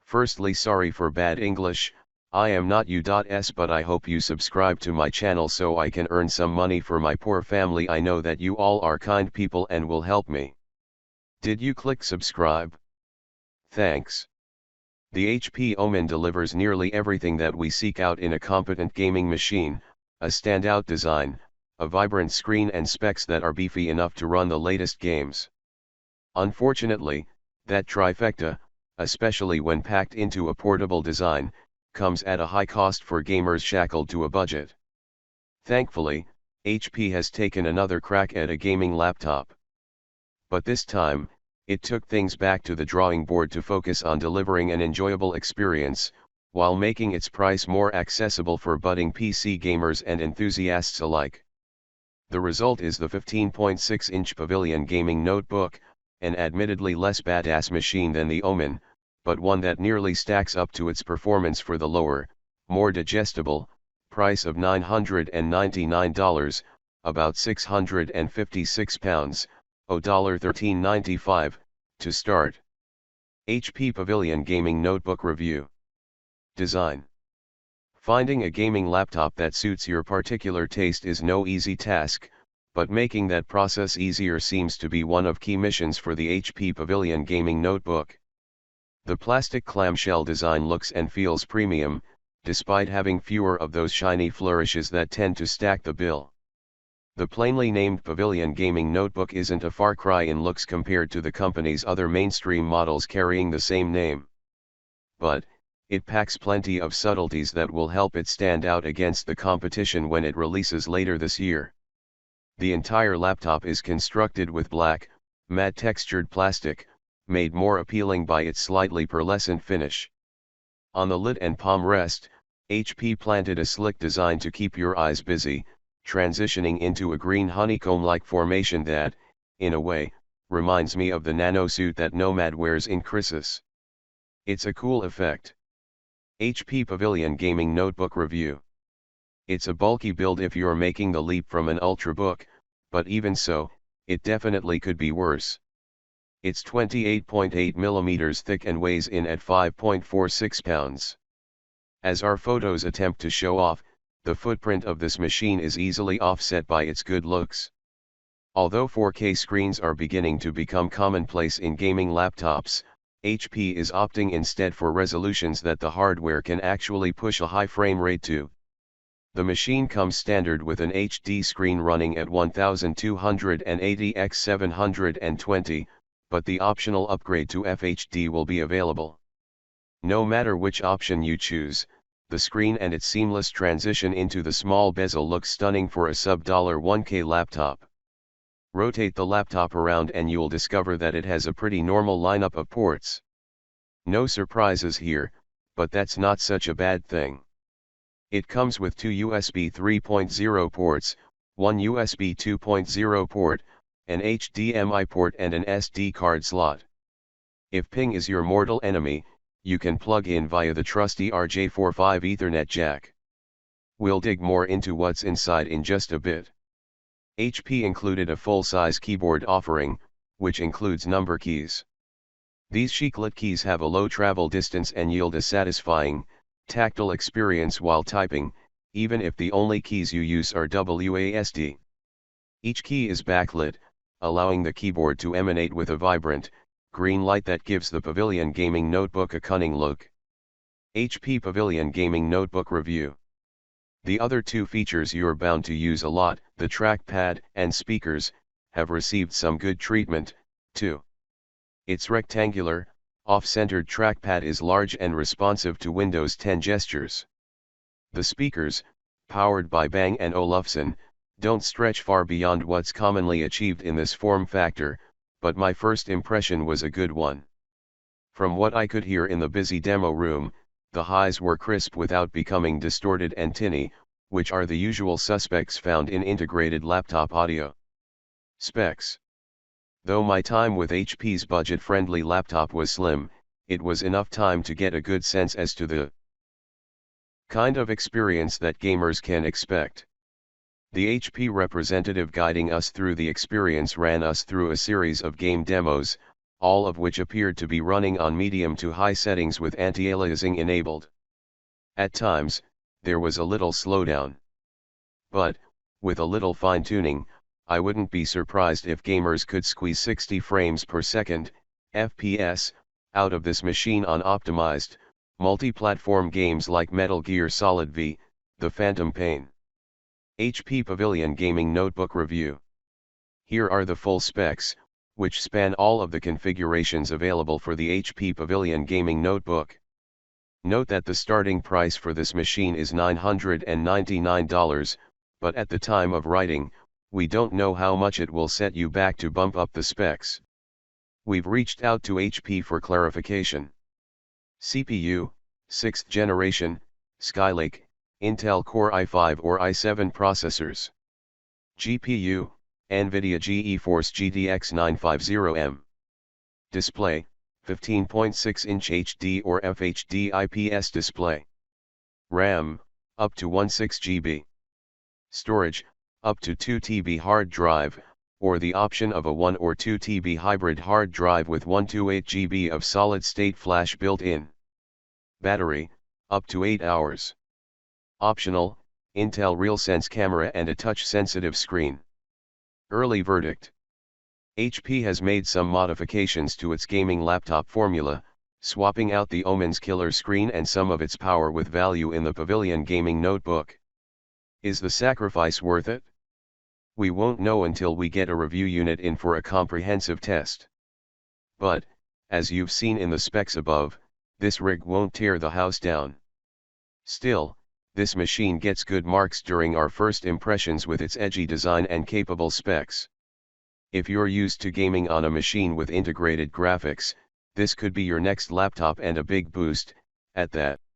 Firstly, sorry for bad English, I am not U.S, but I hope you subscribe to my channel so I can earn some money for my poor family. I know that you all are kind people and will help me. Did you click subscribe? Thanks. The HP Omen delivers nearly everything that we seek out in a competent gaming machine: a standout design, a vibrant screen, and specs that are beefy enough to run the latest games. Unfortunately, that trifecta, especially when packed into a portable design, comes at a high cost for gamers shackled to a budget. Thankfully, HP has taken another crack at a gaming laptop. But this time, it took things back to the drawing board to focus on delivering an enjoyable experience, while making its price more accessible for budding PC gamers and enthusiasts alike. The result is the 15.6-inch Pavilion Gaming Notebook, an admittedly less badass machine than the Omen, but one that nearly stacks up to its performance for the lower, more digestible, price of $999, about £656, $13.95, to start. HP Pavilion Gaming Notebook Review. Design. Finding a gaming laptop that suits your particular taste is no easy task, but making that process easier seems to be one of key missions for the HP Pavilion Gaming Notebook. The plastic clamshell design looks and feels premium, despite having fewer of those shiny flourishes that tend to stack the bill. The plainly named Pavilion Gaming Notebook isn't a far cry in looks compared to the company's other mainstream models carrying the same name. But, it packs plenty of subtleties that will help it stand out against the competition when it releases later this year. The entire laptop is constructed with black, matte textured plastic, made more appealing by its slightly pearlescent finish. On the lid and palm rest, HP planted a slick design to keep your eyes busy, transitioning into a green honeycomb-like formation that, in a way, reminds me of the nano suit that Nomad wears in Crisis. It's a cool effect. HP Pavilion Gaming Notebook Review. It's a bulky build if you're making the leap from an Ultrabook, but even so, it definitely could be worse. It's 28.8 mm thick and weighs in at 5.46 pounds. As our photos attempt to show off, the footprint of this machine is easily offset by its good looks. Although 4K screens are beginning to become commonplace in gaming laptops, HP is opting instead for resolutions that the hardware can actually push a high frame rate to. The machine comes standard with an HD screen running at 1280 x 720, but the optional upgrade to FHD will be available. No matter which option you choose, the screen and its seamless transition into the small bezel looks stunning for a sub $1K laptop. Rotate the laptop around and you'll discover that it has a pretty normal lineup of ports. No surprises here, but that's not such a bad thing. It comes with two USB 3.0 ports, one USB 2.0 port, an HDMI port and an SD card slot. If ping is your mortal enemy, you can plug in via the trusty RJ45 Ethernet jack. We'll dig more into what's inside in just a bit. HP included a full-size keyboard offering, which includes number keys. These shackled keys have a low travel distance and yield a satisfying, tactile experience while typing, even if the only keys you use are WASD. Each key is backlit, allowing the keyboard to emanate with a vibrant, green light that gives the Pavilion Gaming Notebook a cunning look. HP Pavilion Gaming Notebook Review. The other two features you're bound to use a lot, the trackpad and speakers, have received some good treatment, too. Its rectangular, off-centered trackpad is large and responsive to Windows 10 gestures. The speakers, powered by Bang & Olufsen, don't stretch far beyond what's commonly achieved in this form factor, but my first impression was a good one. From what I could hear in the busy demo room, the highs were crisp without becoming distorted and tinny, which are the usual suspects found in integrated laptop audio. Specs. Though my time with HP's budget-friendly laptop was slim, it was enough time to get a good sense as to the kind of experience that gamers can expect. The HP representative guiding us through the experience ran us through a series of game demos, all of which appeared to be running on medium to high settings with anti-aliasing enabled. At times, there was a little slowdown. But, with a little fine-tuning, I wouldn't be surprised if gamers could squeeze 60 frames per second, FPS, out of this machine on optimized, multi-platform games like Metal Gear Solid V, The Phantom Pain. HP Pavilion Gaming Notebook Review. Here are the full specs, which span all of the configurations available for the HP Pavilion Gaming Notebook. Note that the starting price for this machine is $999, but at the time of writing, we don't know how much it will set you back to bump up the specs. We've reached out to HP for clarification. CPU, 6th generation, Skylake, Intel Core i5 or i7 processors. GPU, NVIDIA GeForce GTX 950M. Display, 15.6-inch HD or FHD IPS display. RAM, up to 16 GB. Storage, up to 2 TB hard drive, or the option of a 1 or 2 TB hybrid hard drive with 128 GB of solid-state flash built in. Battery, up to 8 hours. Optional, Intel RealSense camera and a touch-sensitive screen. Early verdict. HP has made some modifications to its gaming laptop formula, swapping out the Omen's killer screen and some of its power with value in the Pavilion Gaming Notebook. Is the sacrifice worth it? We won't know until we get a review unit in for a comprehensive test. But, as you've seen in the specs above, this rig won't tear the house down. Still, this machine gets good marks during our first impressions with its edgy design and capable specs. If you're used to gaming on a machine with integrated graphics, this could be your next laptop and a big boost, at that.